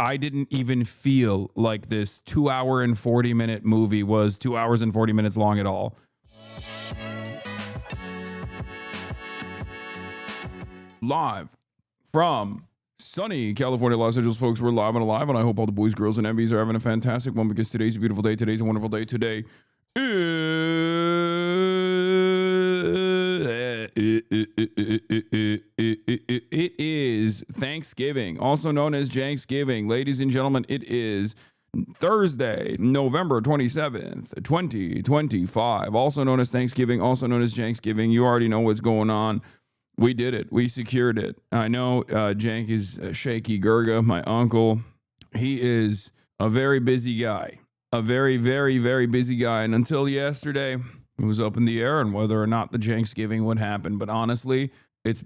I didn't even feel like this 2 hour and 40-minute movie was 2 hours and 40 minutes long at all. Live from sunny California, Los Angeles, folks. We're live and alive, and I hope all the boys, girls, and MBs are having a fantastic one, because today's a beautiful day. Today's a wonderful day. Today it is Thanksgiving, also known as Cenksgiving. Ladies and gentlemen, it is Thursday, November 27th, 2025, also known as Thanksgiving, also known as Cenksgiving. You already know what's going on. We did it. We secured it. I know Cenk is Shaky Gurga, my uncle. He is a very busy guy. A very, very, very busy guy. And until yesterday, it was up in the air on whether or not the Cenksgiving would happen. But honestly, it's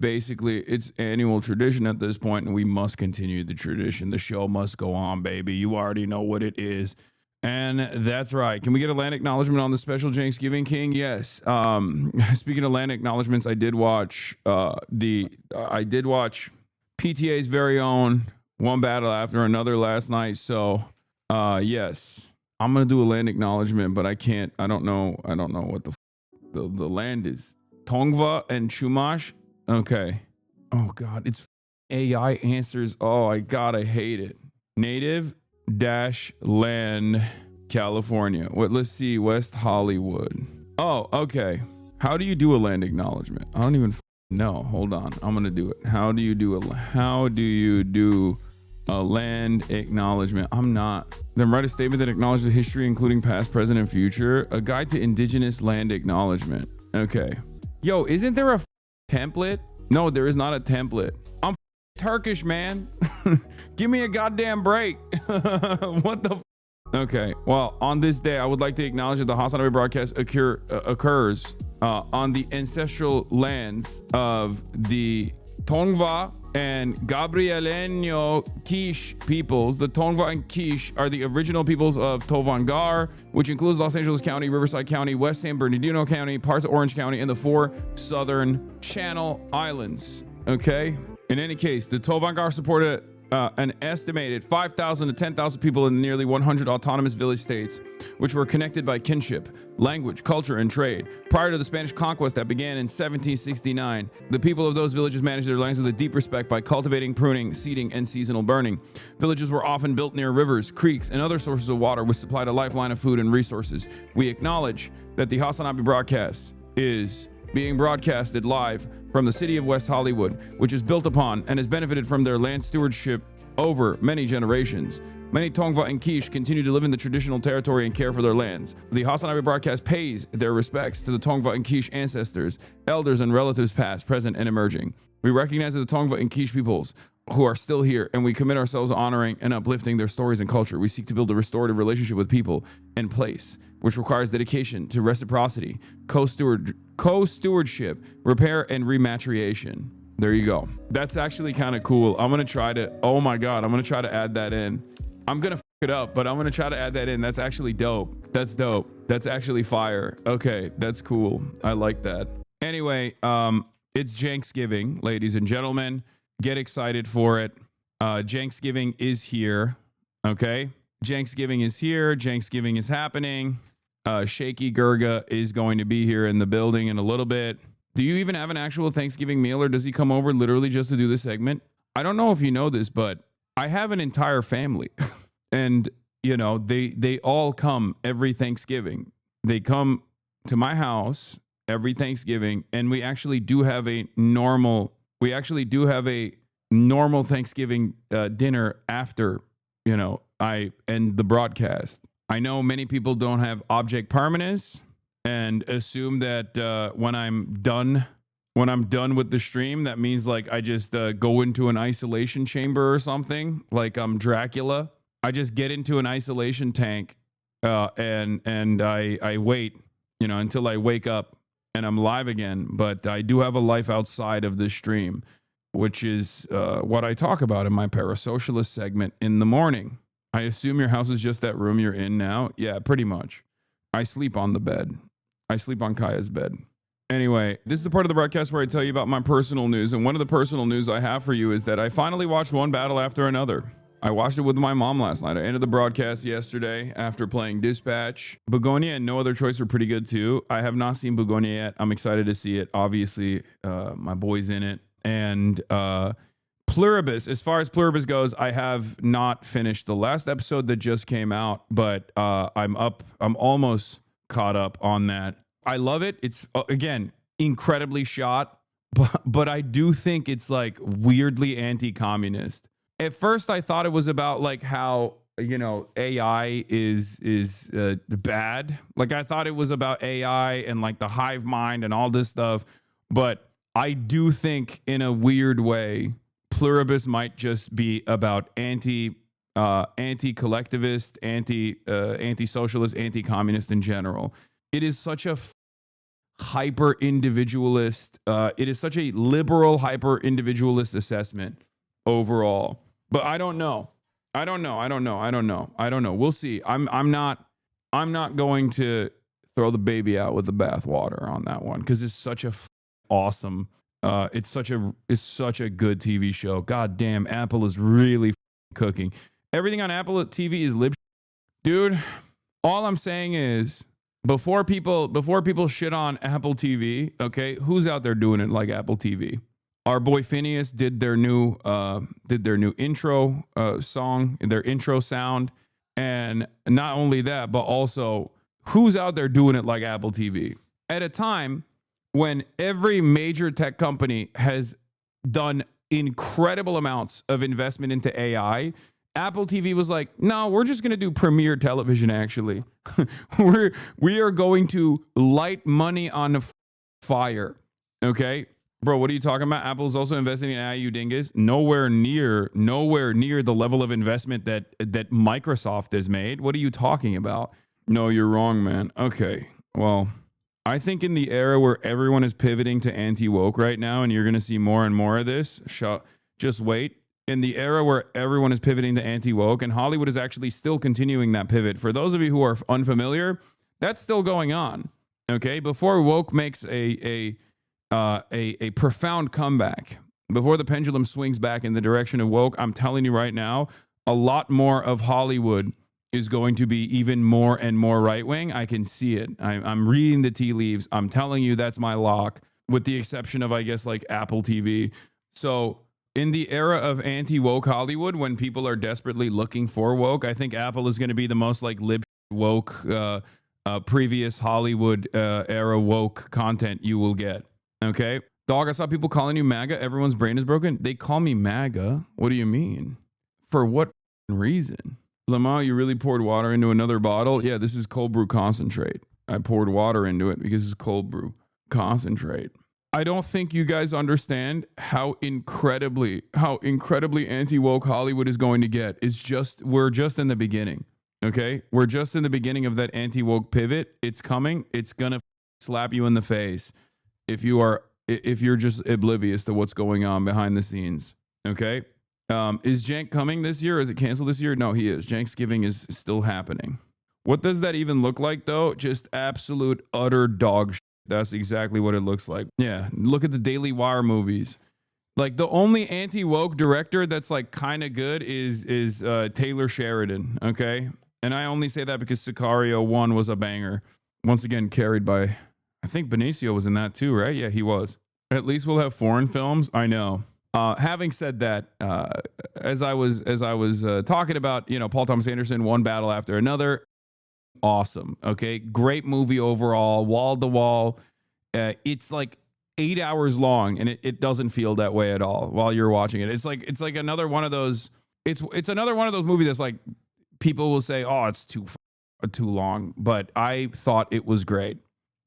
annual tradition at this point, and we must continue the tradition. The show must go on, baby. You already know what it is. And that's right. Can we get a land acknowledgement on the special Cenksgiving King? Yes. Speaking of land acknowledgements, I did watch PTA's very own One Battle After Another last night. So yes, I'm gonna do a land acknowledgement, but I can't. I don't know what the land is. Tongva and Chumash. Okay. Oh God, it's AI answers. Oh, I hate it. Native land California. Let's see, West Hollywood. Oh, okay. How do you do a land acknowledgement? I don't even know. Hold on, I'm gonna do it. How do you do a land acknowledgement? Then write a statement that acknowledges the history, including past, present, and future. A guide to indigenous land acknowledgement. Okay. Yo, isn't there a template? No, there is not a template. I'm Turkish, man. Give me a goddamn break. What the Okay, well, on this day, I would like to acknowledge that the HasanAbi broadcast occurs on the ancestral lands of the Tongva and Gabrieleño Quiche peoples. The Tongva and Quiche are the original peoples of Tovangar, which includes Los Angeles County, Riverside County, West San Bernardino County, parts of Orange County, and the 4 southern Channel Islands. Okay? In any case, the Tovangar supported an estimated 5,000 to 10,000 people in nearly 100 autonomous village states, which were connected by kinship, language, culture, and trade. Prior to the Spanish conquest that began in 1769, the people of those villages managed their lands with a deep respect by cultivating, pruning, seeding, and seasonal burning. Villages were often built near rivers, creeks, and other sources of water, which supplied a lifeline of food and resources. We acknowledge that the HasanAbi broadcast is being broadcasted live from the city of West Hollywood, which is built upon and has benefited from their land stewardship over many generations. Many Tongva and Quiche continue to live in the traditional territory and care for their lands. The HasanAbi broadcast pays their respects to the Tongva and Quiche ancestors, elders, and relatives past, present, and emerging. We recognize the Tongva and Quiche peoples who are still here, and we commit ourselves to honoring and uplifting their stories and culture. We seek to build a restorative relationship with people and place, which requires dedication to reciprocity, co-stewardship, repair, and rematriation. There you go. That's actually kind of cool. I'm going to try to, oh my God, I'm going to try to add that in. I'm going to it up, but I'm going to try to add that in. That's actually dope. That's dope. That's actually fire. Okay, that's cool. I like that. Anyway, it's Cenksgiving, ladies and gentlemen. Get excited for it. Cenksgiving is here. Okay? Cenksgiving is here. Cenksgiving is happening. Shaky Gurga is going to be here in the building in a little bit. Do you even have an actual Thanksgiving meal, or does he come over literally just to do this segment? I don't know if you know this, but I have an entire family. And, you know, they all come every Thanksgiving. They come to my house every Thanksgiving, and we actually do have a normal Thanksgiving dinner after, you know, I end the broadcast. I know many people don't have object permanence and assume that when I'm done with the stream, that means like I just go into an isolation chamber or something, like I'm Dracula. I just get into an isolation tank and I wait, you know, until I wake up and I'm live again. But I do have a life outside of this stream, which is what I talk about in my parasocialist segment in the morning. I assume your house is just that room you're in now. Yeah, pretty much. I sleep on the bed. I sleep on Kaya's bed. Anyway, this is the part of the broadcast where I tell you about my personal news. And one of the personal news I have for you is that I finally watched One Battle After Another. I watched it with my mom last night. I ended the broadcast yesterday after playing Dispatch. Begonia and No Other Choice are pretty good too. I have not seen Begonia yet. I'm excited to see it. Obviously, my boy's in it. And Pluribus, as far as Pluribus goes, I have not finished the last episode that just came out, but I'm almost caught up on that. I love it. It's, again, incredibly shot, but I do think it's like weirdly anti-communist. At first, I thought it was about like how, you know, AI is bad. Like I thought it was about AI and like the hive mind and all this stuff. But I do think in a weird way, Pluribus might just be about anti-collectivist, anti-socialist, anti-communist in general. It is such a hyper individualist. It is such a liberal, hyper individualist assessment overall. But I don't know. We'll see. I'm not going to throw the baby out with the bathwater on that one because it's such a awesome. It's such a good TV show. God damn, Apple is really cooking. Everything on Apple TV is lib. Dude, all I'm saying is before people shit on Apple TV, okay, who's out there doing it like Apple TV? Our boy Phineas did their new intro song, their intro sound, and not only that, but also who's out there doing it like Apple TV at a time when every major tech company has done incredible amounts of investment into AI. Apple TV was like, no, we're just going to do premiere television. Actually, we are going to light money on the fire. Okay. Bro, what are you talking about? Apple's also investing in AI, you dingus. Nowhere near the level of investment that Microsoft has made. What are you talking about? No, you're wrong, man. Okay, well, I think in the era where everyone is pivoting to anti-woke right now, and you're going to see more and more of this, just wait. In the era where everyone is pivoting to anti-woke, and Hollywood is actually still continuing that pivot. For those of you who are unfamiliar, that's still going on. Okay, before woke makes a profound comeback, before the pendulum swings back in the direction of woke, I'm telling you right now, a lot more of Hollywood is going to be even more and more right-wing. I can see it. I'm reading the tea leaves. I'm telling you that's my lock, with the exception of, I guess, like Apple TV. So in the era of anti-woke Hollywood, when people are desperately looking for woke, I think Apple is going to be the most like lib woke previous Hollywood era woke content you will get. Okay, dog, I saw people calling you MAGA. Everyone's brain is broken. They call me MAGA. What do you mean? For what reason? Lamar, you really poured water into another bottle? Yeah, this is cold brew concentrate. I poured water into it because it's cold brew concentrate. I don't think you guys understand how incredibly anti-woke Hollywood is going to get. We're just in the beginning. Okay, we're just in the beginning of that anti-woke pivot. It's coming. It's gonna slap you in the face if you're just oblivious to what's going on behind the scenes. Okay, is Cenk coming this year? Is it canceled this year? No, he is. Cenksgiving is still happening. What does that even look like though? Just absolute utter dog shit. That's exactly what it looks like. Yeah, look at the Daily Wire movies. Like the only anti-woke director that's like kind of good is Taylor Sheridan. Okay, and I only say that because Sicario 1 was a banger. Once again, carried by, I think Benicio was in that too, right? Yeah, he was. At least we'll have foreign films. I know. Having said that, as I was talking about, you know, Paul Thomas Anderson, One Battle After Another. Awesome. Okay. Great movie overall, wall to wall. It's like 8 hours long and it doesn't feel that way at all while you're watching it. It's like another one of those. It's another one of those movies that's like people will say, oh, it's too long. But I thought it was great.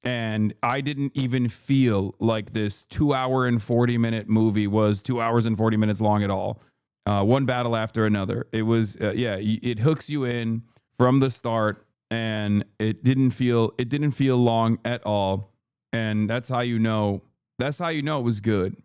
And I didn't even feel like this 2 hour and 40-minute movie was 2 hours and 40 minutes long at all. One Battle After Another. It was, it hooks you in from the start. And it didn't feel long at all. And that's how you know it was good.